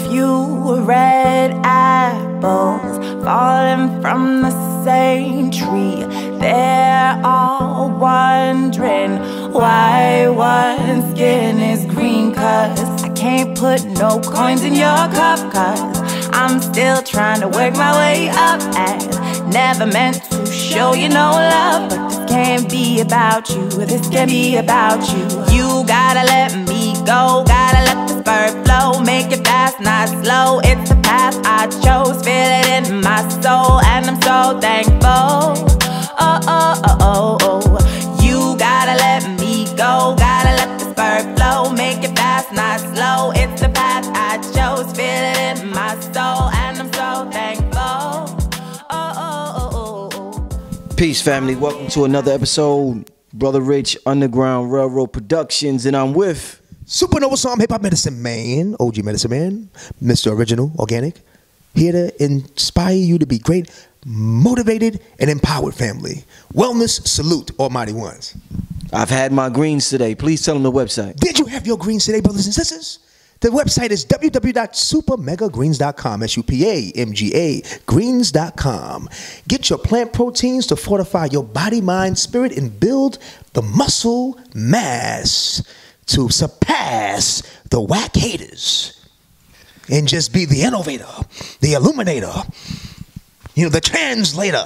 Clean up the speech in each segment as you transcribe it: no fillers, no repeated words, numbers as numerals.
few red apples falling from the same tree. They're all wondering why one skin is green. Cause I can't put no coins in your cup, cause I'm still trying to work my way up. And never meant to show you no love, but this can't be about you, this can't be about you. You gotta let me go, gotta let the spurt flow. Make it fast, not slow, it's the path I chose. Feel it in my soul, and I'm so thankful. Oh, oh, oh, oh, oh. You gotta let me go, gotta let the spurt flow. Make it fast, not slow, it's the path I chose. Feel it in my soul, and I'm so thankful. Oh, oh, oh, oh. Peace, family. Welcome to another episode. Brother Rich, Underground Railroad Productions, and I'm with SupaNova Slom, Hip Hop Medicine Man, OG Medicine Man, Mr. Original Organic, here to inspire you to be great, motivated, and empowered, family. Wellness, salute, almighty ones. I've had my greens today. Please tell them the website. Did you have your greens today, brothers and sisters? The website is www.supamegagreens.com, S-U-P-A-M-G-A, greens.com. Get your plant proteins to fortify your body, mind, spirit, and build the muscle mass to surpass the whack haters and just be the innovator, the illuminator, the translator,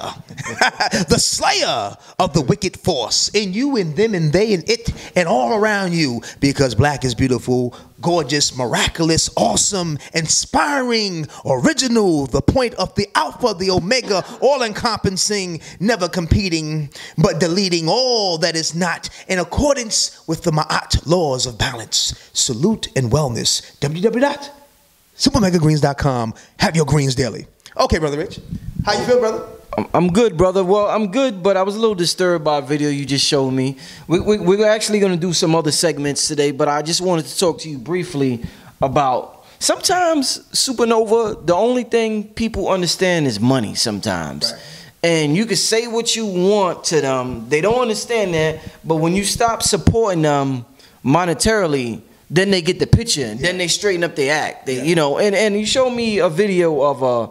the slayer of the wicked force in you and them and they and it and all around you, because black is beautiful, gorgeous, miraculous, awesome, inspiring, original, the point of the alpha, the omega, all-encompassing, never competing, but deleting all that is not in accordance with the Ma'at laws of balance. Salute and wellness. www.supamegagreens.com. Have your greens daily. Okay, Brother Rich. How you feel, brother? I'm good, brother. Well, I'm good, but I was a little disturbed by a video you just showed me. We're actually going to do some other segments today, but I just wanted to talk to you briefly about sometimes, SupaNova, the only thing people understand is money sometimes. Right. And you can say what you want to them. They don't understand that, but when you stop supporting them monetarily, then they get the picture, and then they straighten up their act. They, and you showed me a video of a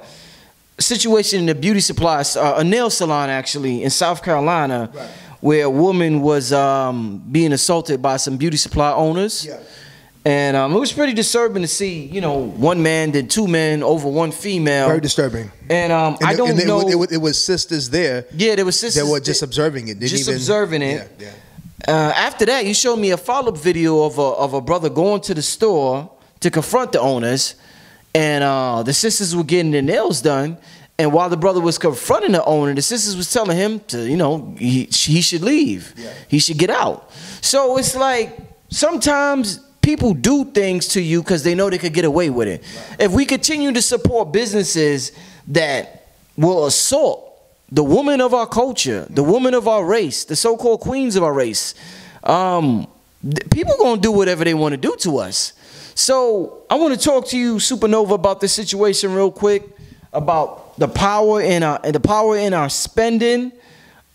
situation in the beauty supply, a nail salon actually in South Carolina, right, where a woman was being assaulted by some beauty supply owners. Yeah. And it was pretty disturbing to see, one man, then two men over one female. Very disturbing. And I don't know. It was sisters there. Yeah, there were sisters. That were just observing it. Observing it. Yeah. After that, you showed me a follow-up video of a brother going to the store to confront the owners, and the sisters were getting their nails done. And while the brother was confronting the owner, the sisters was telling him to, he should leave. Yeah. He should get out. So it's like sometimes people do things to you because they know they could get away with it. Right. If we continue to support businesses that will assault the woman of our culture, the woman of our race, the so-called queens of our race, people gonna do whatever they want to do to us. So I want to talk to you, SupaNova, about this situation real quick, about the power in our spending.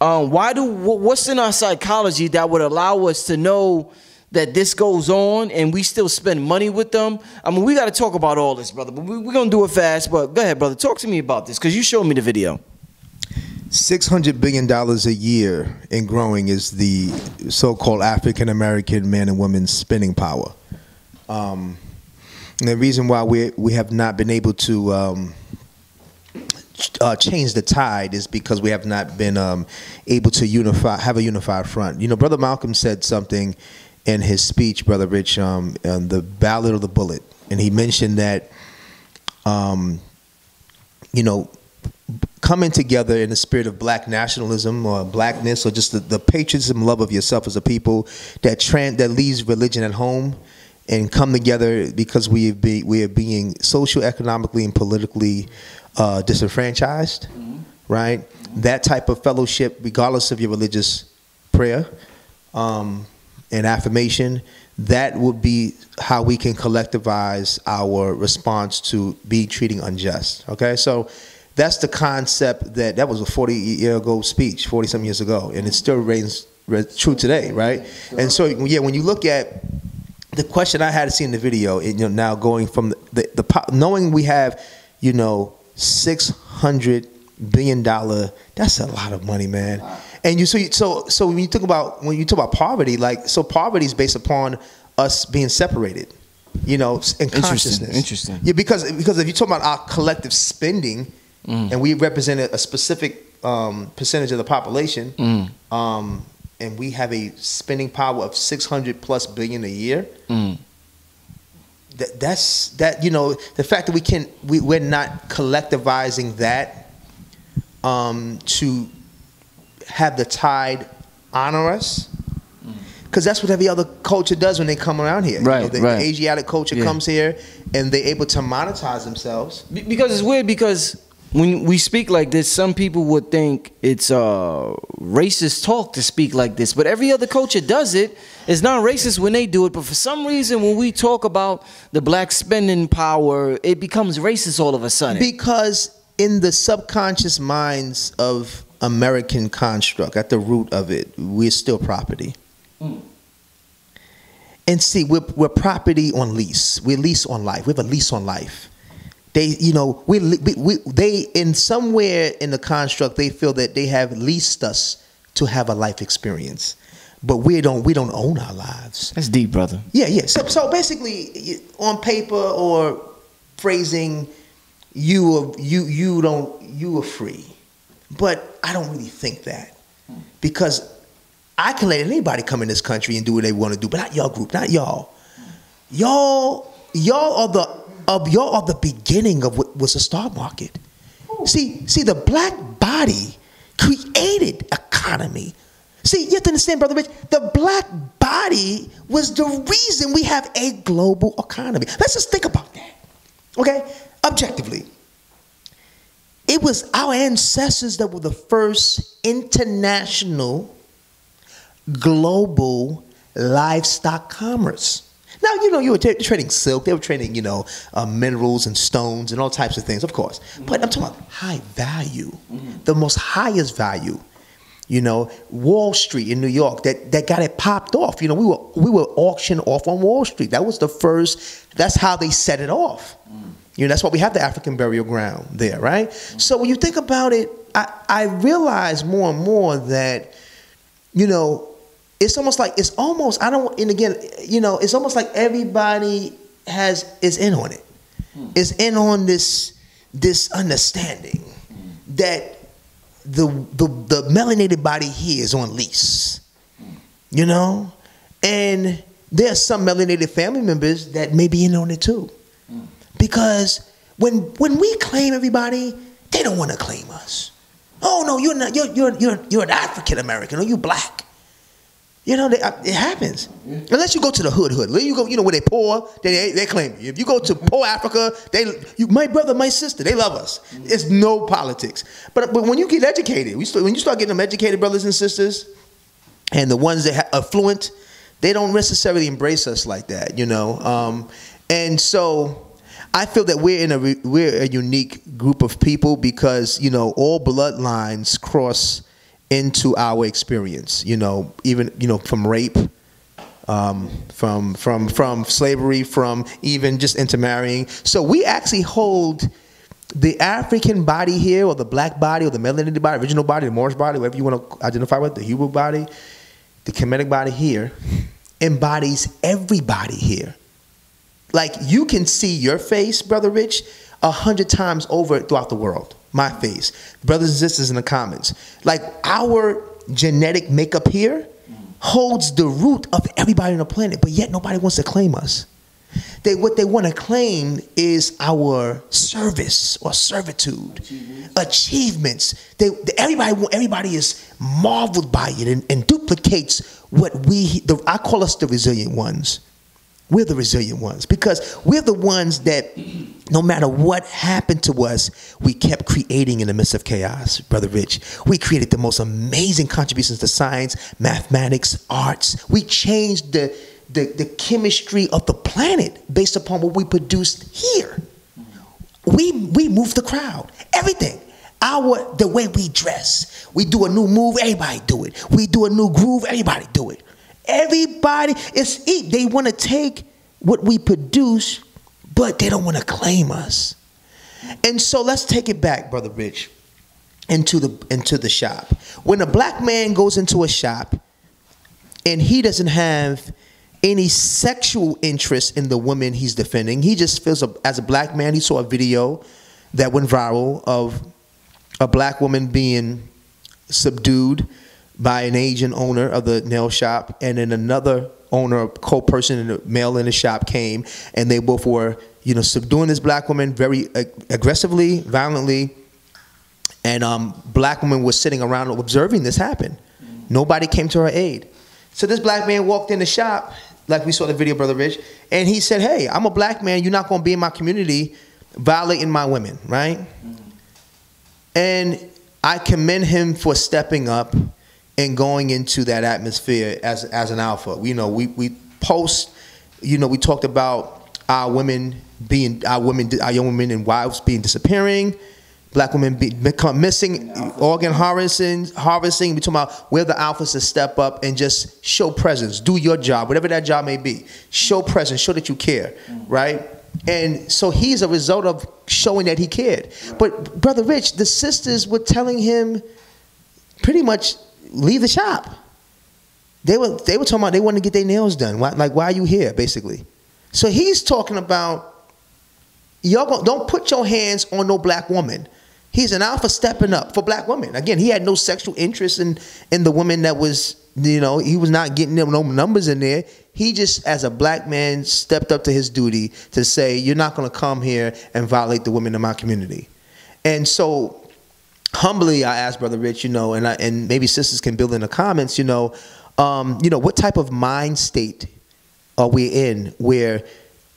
What's in our psychology that would allow us to know that this goes on and we still spend money with them? I mean, we got to talk about all this, brother, but we're gonna do it fast. But go ahead, brother, talk to me about this, because you showed me the video. $600 billion a year and growing is the so-called African-American man and women's spending power. And the reason why we have not been able to change the tide is because we have not been able to have a unified front. Brother Malcolm said something in his speech, Brother Rich, on the Ballad of the Bullet, and he mentioned that, coming together in the spirit of black nationalism or blackness, or just the patriotism, love of yourself as a people that leaves religion at home, and come together because we are being socioeconomically and politically disenfranchised, right? That type of fellowship, regardless of your religious prayer and affirmation, that would be how we can collectivize our response to be treating unjust. Okay, so that's the concept that was a 40-year-ago speech, 40-some years ago, and it still reigns true today, right? And so, yeah, when you look at the question I had to see in the video, now going from knowing we have, $600 billion, that's a lot of money, man. Wow. And so when you talk about poverty, poverty is based upon us being separated, in consciousness. Interesting. Yeah, because if you talk about our collective spending, and we represent a specific percentage of the population, and we have a spending power of 600 plus billion a year. That's the fact that we're not collectivizing that to have the tide honor us, because that's what every other culture does when they come around here. Right, the Asiatic culture comes here and they're able to monetize themselves. Because it's weird, because when we speak like this, some people would think it's racist talk to speak like this, but every other culture does it. It's not racist when they do it, but for some reason when we talk about the black spending power, it becomes racist all of a sudden. Because in the subconscious minds of American construct, at the root of it, we're still property. And see, we're property on lease. We're lease on life. We have a lease on life. They, they in somewhere in the construct, they feel that they have leased us to have a life experience, but we don't own our lives. That's deep, brother. Yeah. So basically, on paper or phrasing, you are free, but I don't really think that, because I can let anybody come in this country and do what they want to do, but not your group, not y'all. Y'all are the beginning of what was the stock market. See, the black body created economy. See, you have to understand, Brother Rich, the black body was the reason we have a global economy. Let's just think about that, okay? Objectively. It was our ancestors that were the first international global livestock commerce. Now, you were trading silk. They were trading, minerals and stones and all types of things, of course. But I'm talking about high value, the most highest value. Wall Street in New York, that got it popped off. We were auctioned off on Wall Street. That was the first. That's how they set it off. That's why we have the African burial ground there, right? So when you think about it, I realize more and more that, it's almost like it's almost like everybody is in on it. Is in on this understanding that the melanated body here is on lease. And there are some melanated family members that may be in on it too. Because when we claim everybody, they don't want to claim us. Oh no, you're not. You're an African American, or you black. It happens. Unless you go to the hood. You go, where they poor, they claim you. If you go to poor Africa, my brother, my sister, they love us. It's no politics. But when you get educated, when you start getting them educated brothers and sisters, and the ones that are affluent, they don't necessarily embrace us like that, And so I feel that we're a unique group of people because all bloodlines cross into our experience, even from rape, from slavery, from even just intermarrying. So we actually hold the African body here, or the black body, or the melanated body, original body, the Moorish body, whatever you want to identify with, the Hebrew body, the Kemetic body here, embodies everybody here. Like, you can see your face, Brother Rich, 100 times over throughout the world. My face. Brothers and sisters in the comments. Like, our genetic makeup here holds the root of everybody on the planet, but yet nobody wants to claim us. What they want to claim is our service or servitude, achievements. Everybody is marveled by it and duplicates what I call us the resilient ones. We're the resilient ones because we're the ones that no matter what happened to us, we kept creating in the midst of chaos, Brother Rich. We created the most amazing contributions to science, mathematics, arts. We changed the chemistry of the planet based upon what we produced here. We moved the crowd. Everything. The way we dress. We do a new move, everybody do it. We do a new groove, everybody do it. Everybody is eat. They want to take what we produce, but they don't want to claim us. And so let's take it back, Brother Rich, into the shop. When a black man goes into a shop and he doesn't have any sexual interest in the woman he's defending, he just feels, as a black man, he saw a video that went viral of a black woman being subdued by an Asian owner of the nail shop, and then another owner, co-person in the male in the shop came, and they both were, subduing this black woman very aggressively, violently, and black woman was sitting around observing this happen. Nobody came to her aid. So this black man walked in the shop, like we saw the video, Brother Rich, and he said, "Hey, I'm a black man. You're not going to be in my community violating my women, right?" And I commend him for stepping up and going into that atmosphere as an alpha. We post, we talked about our young women and wives disappearing, black women become missing, organ harvesting. We talking about where the alphas to step up and just show presence, do your job, whatever that job may be. Show presence, show that you care, right? And so he's a result of showing that he cared. But Brother Rich, the sisters were telling him pretty much, leave the shop. They were talking about they wanted to get their nails done. Why are you here, basically? So he's talking about, don't put your hands on no black woman. He's an alpha stepping up for black women. Again, he had no sexual interest in the woman that was, he was not getting no numbers in there. He just, as a black man, stepped up to his duty to say, you're not going to come here and violate the women in my community. And so humbly, I asked Brother Rich, and maybe sisters can build in the comments, what type of mind state are we in where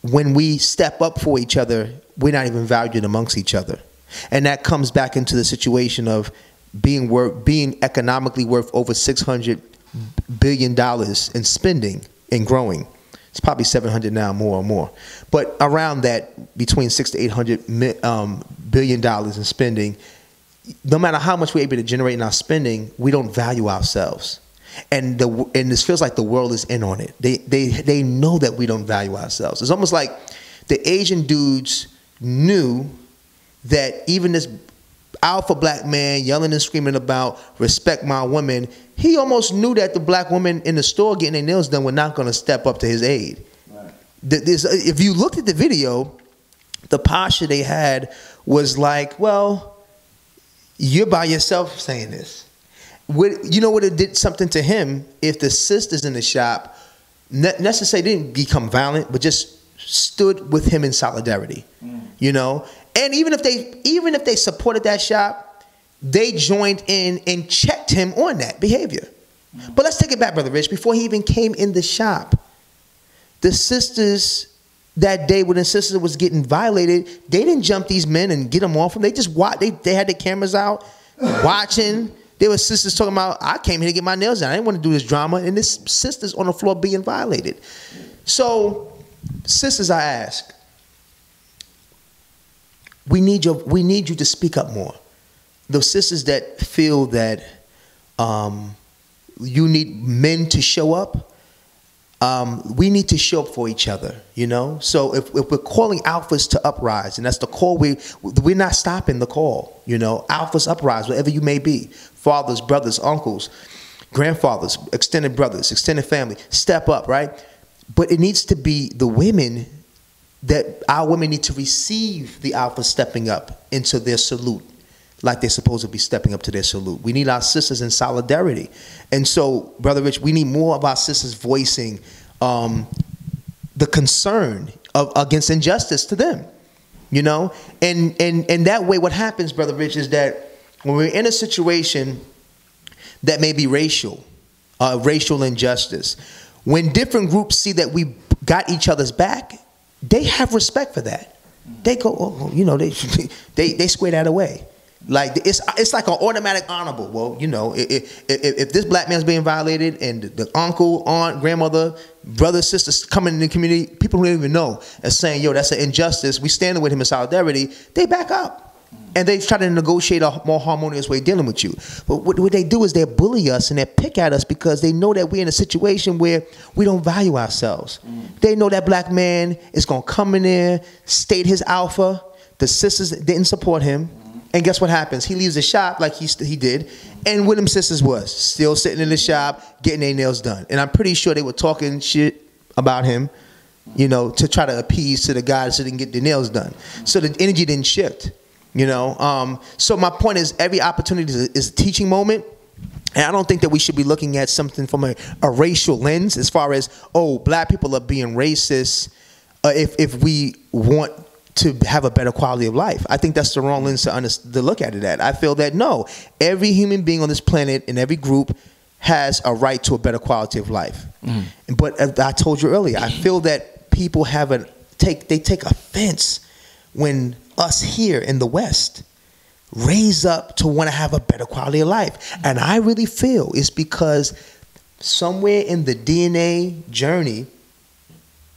when we step up for each other, we're not even valued amongst each other? And that comes back into the situation of being economically worth over $600 billion in spending and growing. It's probably 700 now, more or more. But around that, between $600 to $800 billion in spending, no matter how much we're able to generate in our spending, we don't value ourselves. And this feels like the world is in on it. They know that we don't value ourselves. It's almost like the Asian dudes knew that even this alpha black man yelling and screaming about respect my woman, he almost knew that the black woman in the store getting their nails done were not going to step up to his aid. Right. If you looked at the video, the posture they had was like, well, you're by yourself saying this. You know what, it did something to him if the sisters in the shop necessarily didn't become violent, but just stood with him in solidarity, And even if they supported that shop, they joined in and checked him on that behavior. But let's take it back, Brother Rich. Before he even came in the shop, the sisters that day when the sister was getting violated, they didn't jump these men and get them off them. They just watched. They had their cameras out, watching. There were sisters talking about, I came here to get my nails done. I didn't want to do this drama. And this sister's on the floor being violated. So, sisters, I ask, we need you to speak up more. Those sisters that feel that you need men to show up, we need to show up for each other, So if we're calling alphas to uprise, and that's the call, we're not stopping the call, Alphas uprise, wherever you may be. Fathers, brothers, uncles, grandfathers, extended brothers, extended family, step up, right? But it needs to be the women, that our women need to receive the alphas stepping up into their salute, like they're supposed to be stepping up to their salute. We need our sisters in solidarity. And so, Brother Rich, we need more of our sisters voicing the concern against injustice to them, And that way what happens, Brother Rich, is that when we're in a situation that may be racial injustice, when different groups see that we got each other's back, they have respect for that. They go, they square that away. Like it's like an automatic honorable. Well, if this black man's being violated and the uncle, aunt, grandmother, brother, sisters coming in the community, people who don't even know, and saying, yo, that's an injustice, we standing with him in solidarity, they back up. And they try to negotiate a more harmonious way of dealing with you. But what they do is they bully us and they pick at us because they know that we're in a situation where we don't value ourselves. They know that black man is going to come in there, state his alpha. The sisters didn't support him. And guess what happens? He leaves the shop like he did. And where them sisters was? Still sitting in the shop, getting their nails done. And I'm pretty sure they were talking shit about him, you know, to try to appease to the guys so they can get their nails done. So the energy didn't shift. You know, so my point is every opportunity is a teaching moment. And I don't think that we should be looking at something from a racial lens as far as, oh, black people are being racist if we want to have a better quality of life. I think that's the wrong lens to look at it at. I feel that, no, every human being on this planet and every group has a right to a better quality of life. But as I told you earlier, I feel that people take offense when us here in the West raise up to want to have a better quality of life. And I really feel it's because somewhere in the DNA journey,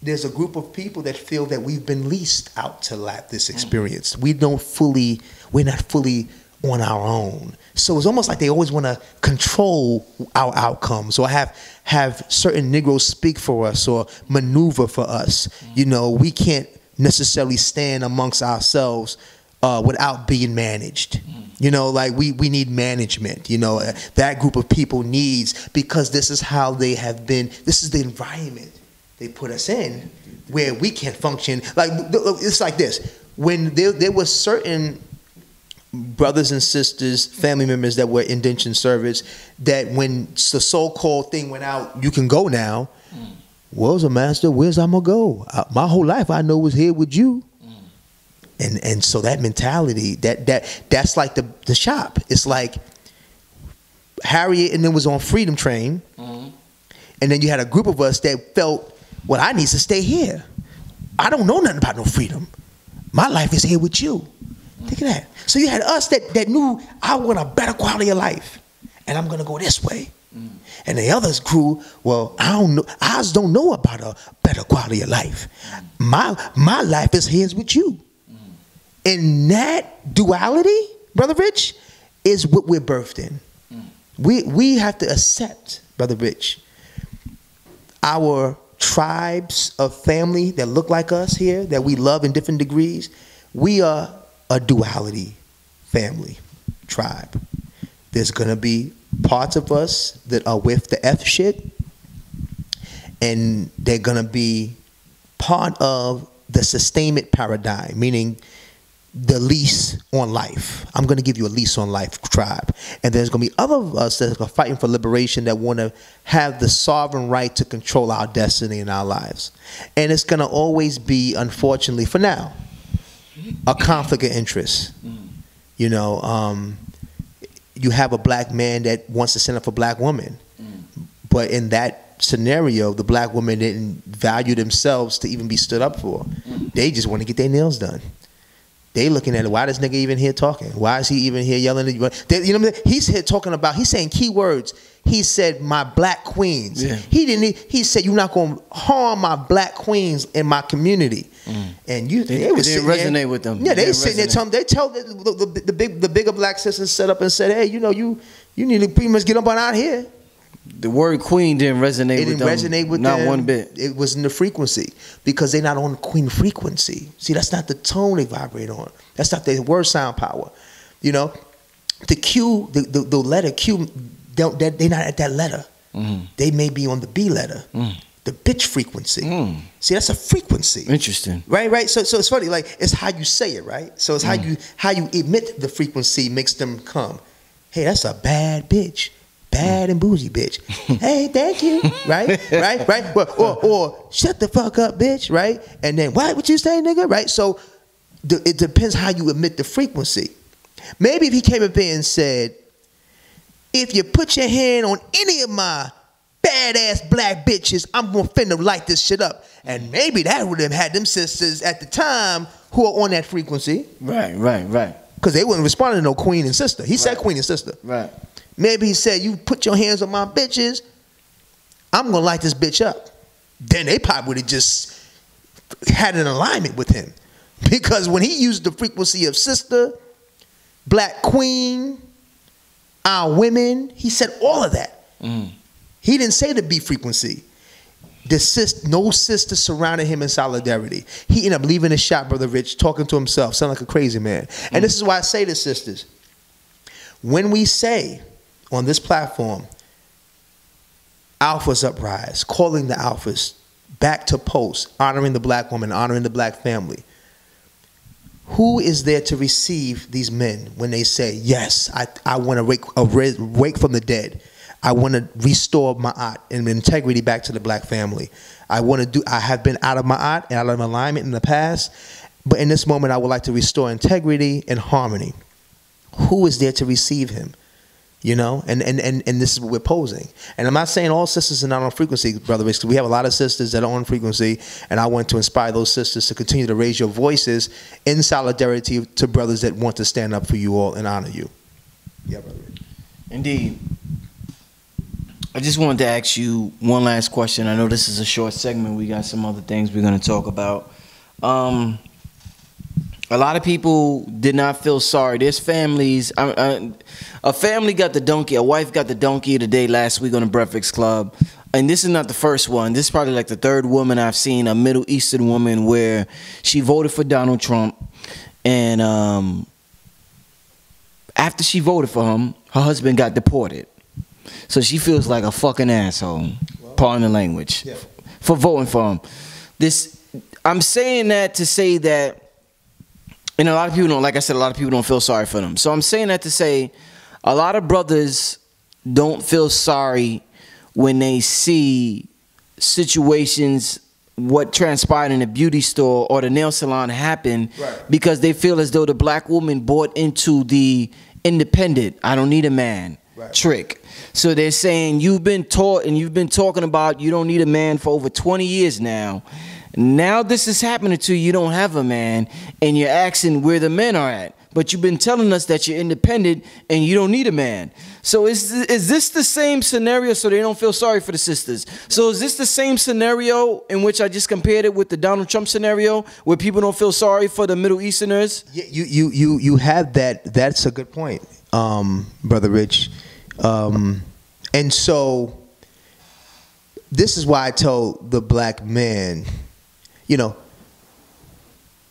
there's a group of people that feel that we've been leased out to lap this experience. We're not fully on our own. So it's almost like they always want to control our outcomes or have certain Negroes speak for us or maneuver for us. You know, we can't necessarily stand amongst ourselves without being managed. You know, like we need management. You know, that group of people needs, because this is how they have been. This is the environment they put us in where we can't function. Like, it's like this. When there were certain brothers and sisters, family members that were indentured service, that when the so-called thing went out, you can go now. Where's the master? Where's I'm gonna go? My whole life I know was here with you. And so that mentality, that's like the shop. It's like Harriet and then was on Freedom Train. And then you had a group of us that felt, well, I need to stay here. I don't know nothing about no freedom. My life is here with you. Think of that. So you had us that knew, I want a better quality of life, and I'm gonna go this way. And the others crew, well, I don't know about a better quality of life. My life is his with you. And that duality, Brother Rich, is what we're birthed in. We have to accept, Brother Rich, our tribes of family that look like us here, that we love in different degrees. We are a duality family, tribe. There's gonna be parts of us that are with the F shit, and they're gonna be part of the sustainment paradigm, meaning the lease on life. I'm gonna give you a lease on life tribe. And there's gonna be other of us that are fighting for liberation, that wanna have the sovereign right to control our destiny in our lives. And it's gonna always be, unfortunately, for now, a conflict of interest. You know, you have a black man that wants to stand up for black women, but in that scenario, the black women didn't value themselves to even be stood up for. They just want to get their nails done. They looking at it. Why this nigga even here talking? Why is he even here yelling at you? You know what I mean? He's here talking about. He's saying key words. He said, "My black queens." Yeah. He said, "You're not gonna harm my black queens in my community." And they didn't resonate with them. Yeah, they sitting there telling. They tell the bigger black sisters set up and said, "Hey, you know, you need to pretty much get up on out here." The word queen didn't resonate with them. It didn't resonate with them. Not one bit. It was in the frequency, because they're not on the queen frequency. See, that's not the tone they vibrate on. That's not their word sound power. You know, the Q, the letter Q, they're not at that letter. They may be on the B letter. The pitch frequency. See, that's a frequency. Interesting. Right. So it's funny. Like, it's how you say it, right? So it's how you emit the frequency makes them come. Hey, that's a bad bitch. Bad and bougie bitch. Hey, thank you. Right. Well, or shut the fuck up, bitch. Right. And then what you say, nigga? Right. So it depends how you emit the frequency. Maybe if he came up there and said, if you put your hand on any of my badass black bitches, I'm gonna finna light this shit up. And maybe that would have had them sisters at the time who are on that frequency. Right. Because they wouldn't respond to no queen and sister. He said queen and sister. Right. Maybe he said, you put your hands on my bitches, I'm gonna light this bitch up. Then they probably would have just had an alignment with him. Because when he used the frequency of sister black queen, our women. He said all of that. He didn't say the B frequency. No sister surrounded him in solidarity. He ended up leaving the shop, Brother Rich, talking to himself, sounding like a crazy man. And this is why I say this, sisters. When we say on this platform, Alphas uprise, calling the alphas back to post, honoring the black woman, honoring the black family, who is there to receive these men when they say, yes, I want to wake from the dead. I want to restore ma'at and integrity back to the black family. I have been out of ma'at and out of alignment in the past, but in this moment I would like to restore integrity and harmony. Who is there to receive him? You know, and this is what we're posing. And I'm not saying all sisters are not on frequency, Brother Rich, because we have a lot of sisters that are on frequency, and I want to inspire those sisters to continue to raise your voices in solidarity to brothers that want to stand up for you all and honor you. Yeah, Brother Rich. Indeed. I just wanted to ask you one last question. I know this is a short segment. We got some other things we're going to talk about. A lot of people did not feel sorry. There's families. A family got the donkey. A wife got the donkey of the day last week on the Breakfast Club. And this is not the first one. This is probably like the third woman I've seen, a Middle Eastern woman, where she voted for Donald Trump. And after she voted for him, her husband got deported. So she feels like a fucking asshole, pardon the language, for voting for him. I'm saying that to say that, and a lot of people don't, like I said, a lot of people don't feel sorry for them. So I'm saying that to say a lot of brothers don't feel sorry when they see situations, what transpired in the beauty store or the nail salon happen, because they feel as though the black woman bought into the independent, I don't need a man trick. So they're saying you've been taught and you've been talking about you don't need a man for over 20 years now. Now this is happening to you, you don't have a man, and you're asking where the men are at. But you've been telling us that you're independent and you don't need a man. So is this the same scenario, so they don't feel sorry for the sisters? So is this the same scenario in which I just compared it with the Donald Trump scenario, where people don't feel sorry for the Middle Easterners? Yeah, you have that. That's a good point, Brother Rich. And so this is why I told the black man, you know,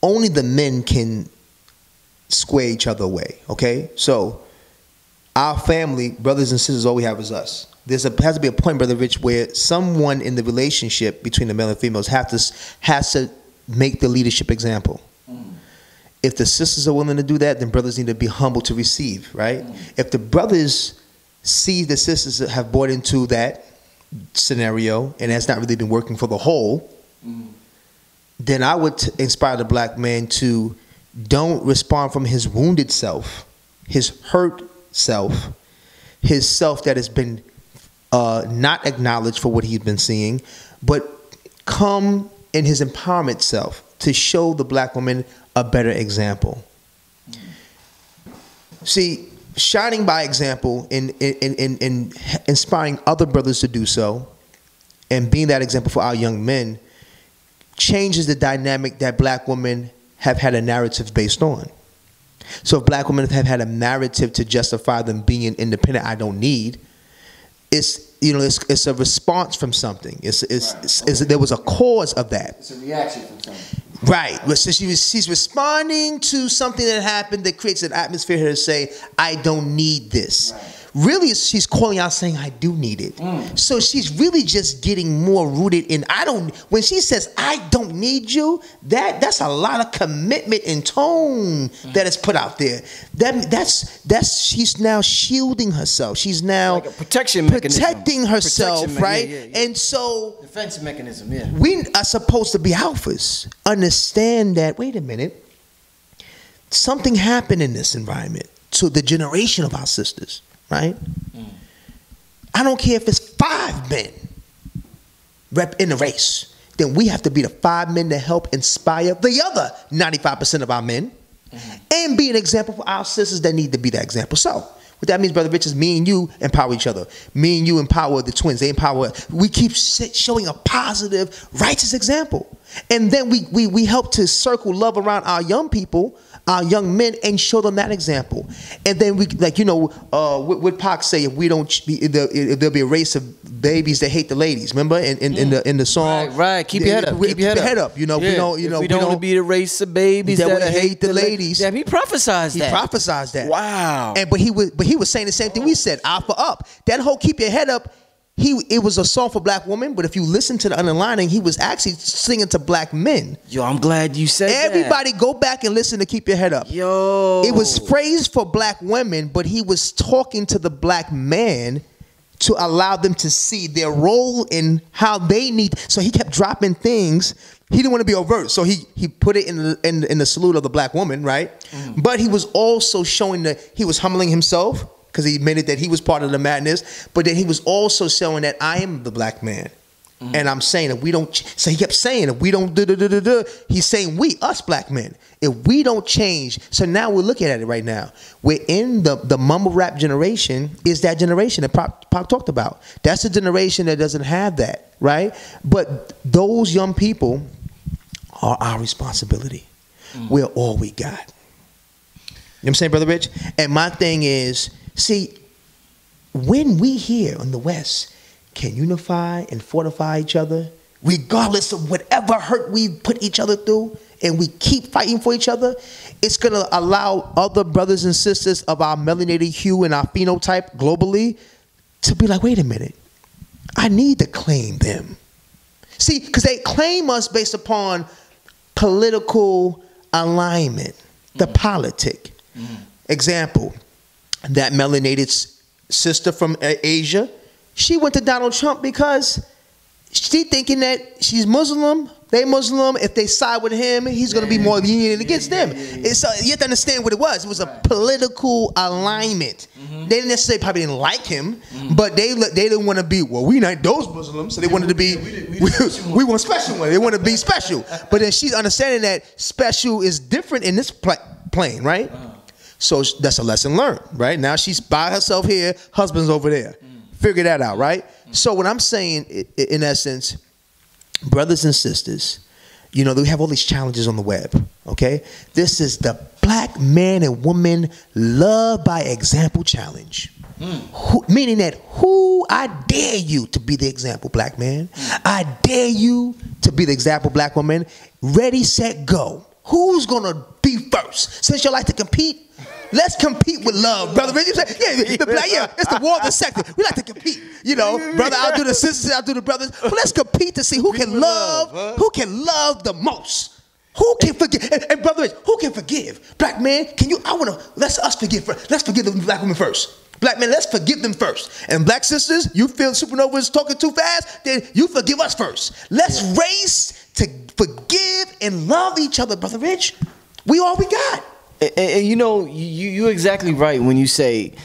only the men can square each other away, okay? So our family, brothers and sisters, all we have is us. Has to be a point, Brother Rich, where someone in the relationship between the male and females has to make the leadership example. If the sisters are willing to do that, then brothers need to be humble to receive, right? If the brothers see the sisters that have bought into that scenario and has not really been working for the whole, then I would inspire the black man to don't respond from his wounded self, his hurt self, his self that has been not acknowledged for what he's been seeing, but come in his empowerment self to show the black woman a better example. See, shining by example in inspiring other brothers to do so and being that example for our young men changes the dynamic that black women have had a narrative based on. So if black women have had a narrative to justify them being independent, I don't need, it's a response from something. There was a cause of that. It's a reaction from something. Right. So she's responding to something that happened that creates an atmosphere here to say, I don't need this. Right. Really, she's calling out saying, I do need it. So she's really just getting more rooted in, when she says, I don't need you, that's a lot of commitment and tone that is put out there. She's now shielding herself. She's now like a protection mechanism. Protecting herself, right? Yeah. And so defensive mechanism, yeah. We are supposed to be alphas. Understand that, wait a minute, something happened in this environment to the generation of our sisters. Right? I don't care if it's 5 men in the race. Then we have to be the 5 men to help inspire the other 95% of our men and be an example for our sisters that need to be that example. So what that means, Brother Rich, is me and you empower each other. Me and you empower the twins. They empower us. We keep showing a positive, righteous example. And then we help to circle love around our young people, our young men, and show them that example. And then we, like, you know, what Pac say, if we don't, if there'll be a race of babies that hate the ladies. Remember in the song, right. Keep your head up. Keep your head up. You know, we don't be the race of babies that hate the ladies. Yeah, he prophesied that. He prophesied that. Wow. And but he was saying the same thing we said. Alpha up. That whole keep your head up. It was a song for black women, but if you listen to the underlining, he was actually singing to black men. Yo, I'm glad you said Everybody go back and listen to Keep Your Head Up. Yo. It was phrased for black women, but he was talking to the black man to allow them to see their role in how they need. So he kept dropping things. He didn't want to be overt, so he put it in the salute of the black woman, right? But he was also showing that he was humbling himself, because he admitted that he was part of the madness, but then he was also showing that I am the black man. And I'm saying that we don't, so he kept saying, if we don't he's saying we, us black men, if we don't change. So now we're looking at it right now. We're in the mumble rap generation, is that generation that Pac talked about. That's a generation that doesn't have that, right? But those young people are our responsibility. We're all we got. You know what I'm saying, Brother Rich? And my thing is, see, when we here in the West can unify and fortify each other, regardless of whatever hurt we put each other through, and we keep fighting for each other, it's going to allow other brothers and sisters of our melanated hue and our phenotype globally to be like, wait a minute, I need to claim them. See, because they claim us based upon political alignment, the politic. Example, that melanated sister from Asia, she went to Donald Trump because she thinking that she's Muslim, they Muslim. If they side with him, he's going to be more lenient against them. It's, you have to understand what it was. It was a political alignment. They didn't necessarily probably didn't like him, but they didn't want to be, well, we not those Muslims, so they wanted to be, we want special one. They want to be special. But then she's understanding that special is different in this plane, right? So that's a lesson learned, right? Now she's by herself here, husband's over there. Figure that out, right? So what I'm saying, in essence, brothers and sisters, you know, we have all these challenges on the web, okay? This is the Black Man and Woman Love by Example Challenge. Meaning that I dare you to be the example, black man. I dare you to be the example, black woman. Ready, set, go. Who's going to be first? Since you like to compete, let's compete with love, brother. Yeah, it's the war of the sexes. We like to compete. You know, brother, I'll do the sisters, I'll do the brothers. But let's compete to see who can love, who can love the most. Who can forgive? And brother, who can forgive? Black man, can you? Let's us forgive first. Let's forgive the black women first. Black men, let's forgive them first. And black sisters, you feel SupaNova is talking too fast, then you forgive us first. Let's race to forgive and love each other, Brother Rich. We all we got. And you know, you're exactly right when you say,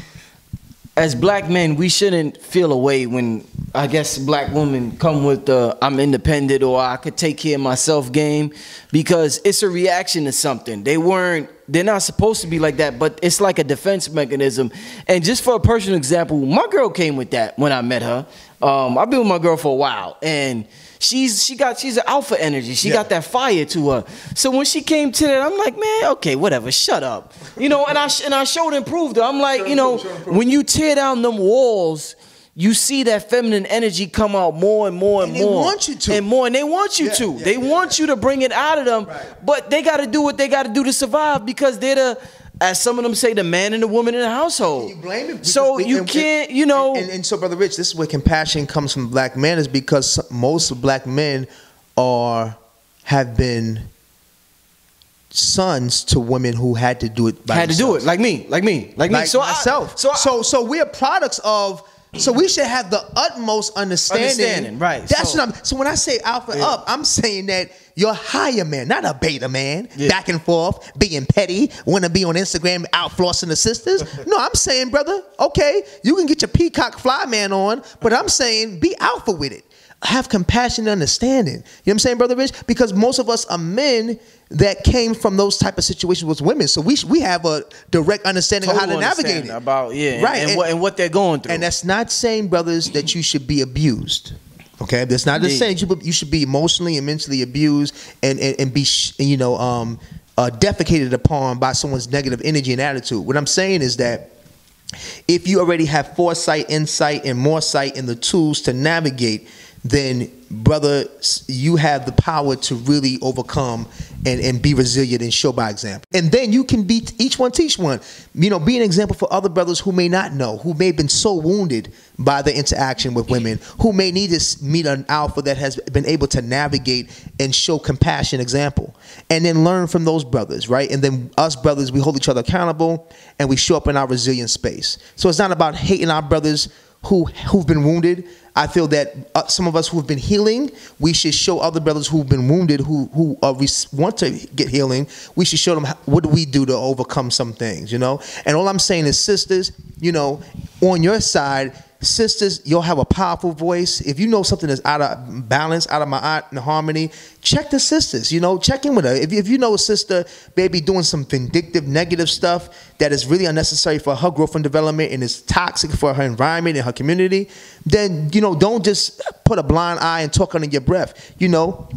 as black men, we shouldn't feel away when, I guess, black women come with the I'm independent or I could take care of myself game, because it's a reaction to something. They're not supposed to be like that, but it's like a defense mechanism. And just for a personal example, my girl came with that when I met her. I've been with my girl for a while, and she's an alpha energy. She got that fire to her. So when she came to that, I'm like, man, okay, whatever, shut up. You know, and I showed and proved her. I'm like, you know, when you tear down them walls, you see that feminine energy come out more and more and more. They want you to. And more, and they want you to. They want you to bring it out of them, but they got to do what they got to do to survive, because they're the, as some of them say, the man and the woman in the household. Can you blame it? So you can't, you know. And so, Brother Rich, this is where compassion comes from black men, is because most black men have been sons to women who had to do it by themselves. Like me. So myself. So we're products of. So we should have the utmost understanding. Right. That's what I'm. So when I say alpha up, I'm saying that you're a higher man, not a beta man, back and forth, being petty, want to be on Instagram out flossing the sisters. No, I'm saying, brother, okay, you can get your peacock fly man on, but I'm saying be alpha with it. Have compassion and understanding. You know what I'm saying, Brother Rich? Because most of us are men that came from those type of situations with women. So we have a direct understanding of how to navigate it. About, right. And what they're going through. And that's not saying, brothers, that you should be abused. Okay, that's not to say you should be emotionally and mentally abused and be defecated upon by someone's negative energy and attitude. What I'm saying is that if you already have foresight, insight, and more sight in the tools to navigate, then brother, you have the power to really overcome and be resilient and show by example. And then you can be each one teach one. You know, be an example for other brothers who may not know, who may have been so wounded by the interaction with women, who may need to meet an alpha that has been able to navigate and show compassion example. And then learn from those brothers, right? And then us brothers, we hold each other accountable and we show up in our resilient space. So it's not about hating our brothers who've been wounded. I feel that some of us who have been healing, we should show other brothers who've been wounded, who want to get healing. We should show them what do we do to overcome some things, you know. And all I'm saying is, sisters, you know, on your side, sisters, you'll have a powerful voice. If you know something is out of balance, out of harmony, check the sisters, you know, check in with her. If you know a sister maybe doing some vindictive, negative stuff that is really unnecessary for her growth and development and is toxic for her environment and her community, then, you know, don't just put a blind eye and talk under your breath, you know.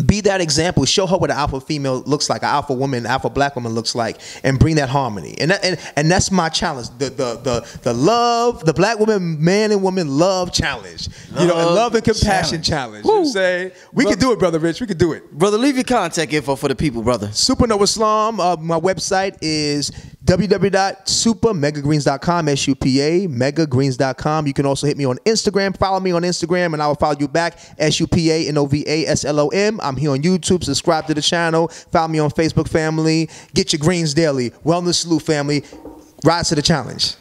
Be that example. Show her what an alpha female looks like, an alpha woman, an alpha black woman looks like, and bring that harmony. And that's my challenge. The love, the black woman, man and woman love challenge. You know, and love and compassion challenge. You say we can do it, brother Rich. We can do it, brother. Leave your contact info for the people, brother. SupaNova Slom. My website is www.supamegagreens.com. SUPA megagreens.com. You can also hit me on Instagram. Follow me on Instagram, and I will follow you back. SupaNovaSlom. I'm here on YouTube. Subscribe to the channel. Follow me on Facebook, family. Get your greens daily. Wellness Salute, family. Rise to the challenge.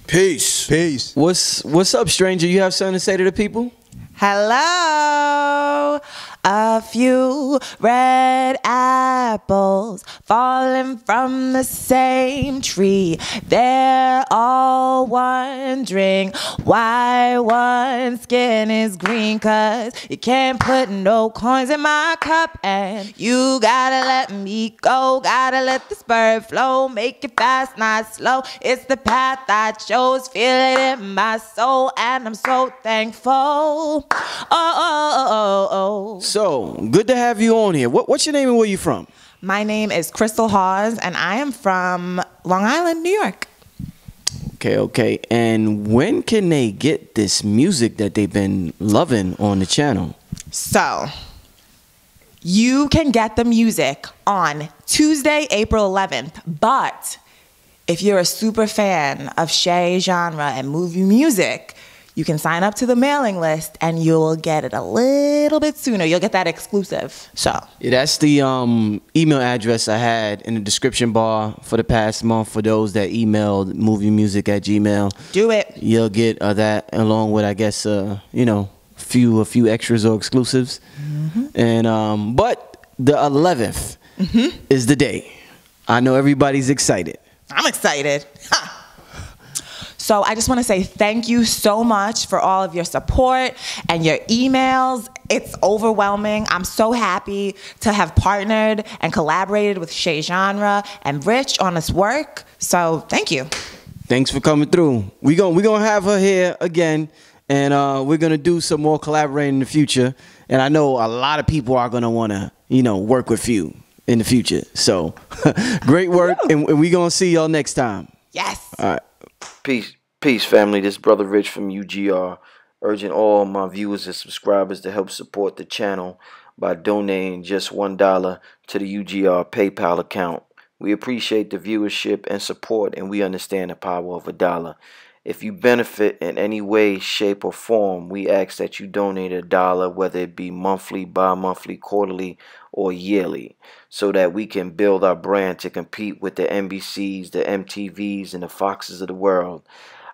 Peace. Peace. What's up, stranger? You have something to say to the people? Hello, a few red apples falling from the same tree. They're all wondering why one skin is green, 'cause you can't put no coins in my cup, and you gotta let me go, gotta let this bird flow, make it fast, not slow. It's the path I chose, feel it in my soul, and I'm so thankful. So, good to have you on here. What's your name and where you from? My name is Crystal Hawes, and I am from Long Island, New York. Okay. And when can they get this music that they've been loving on the channel? So, you can get the music on Tuesday, April 11th, but if you're a super fan of Shay genre and movie music, you can sign up to the mailing list and you'll get it a little bit sooner. You'll get that exclusive. So yeah, that's the email address I had in the description bar for the past month for those that emailed moviemusic@gmail.com. Do it. You'll get that along with, I guess, you know, a few extras or exclusives. And but the 11th is the day. I know everybody's excited. I'm excited. Ha! So I just want to say thank you so much for all of your support and your emails. It's overwhelming. I'm so happy to have partnered and collaborated with Shay Genre and Rich on this work. So thank you. Thanks for coming through. We're gonna have her here again, and we're gonna do some more collaborating in the future. And I know a lot of people are gonna wanna, you know, work with you in the future. So great work, and we're gonna see y'all next time. Yes. All right. Peace, family. This brother Rich from UGR, urging all my viewers and subscribers to help support the channel by donating just $1 to the UGR PayPal account. We appreciate the viewership and support, and we understand the power of $1. If you benefit in any way, shape, or form, we ask that you donate $1, whether it be monthly, bi-monthly, quarterly, or yearly, so that we can build our brand to compete with the NBCs, the MTVs, and the Foxes of the world.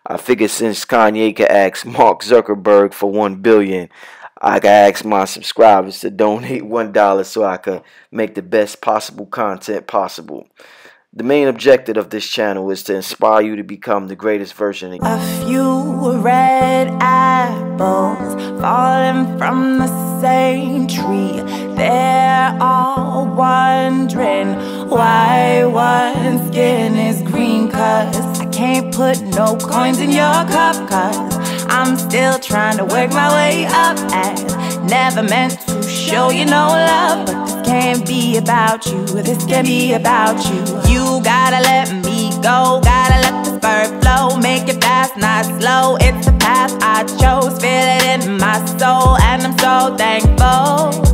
I figure since Kanye could ask Mark Zuckerberg for $1 billion, I can ask my subscribers to donate $1 so I can make the best possible content possible. The main objective of this channel is to inspire you to become the greatest version of you. A few red apples falling from the same tree. They're all wondering why one skin is green, 'cause I can't put no coins in your cup, 'cause I'm I'm still trying to work my way up, and never meant to show you no love. But this can't be about you, this can't be about you. You gotta let me go, gotta let the bird flow. Make it fast, not slow. It's the path I chose, feel it in my soul, and I'm so thankful.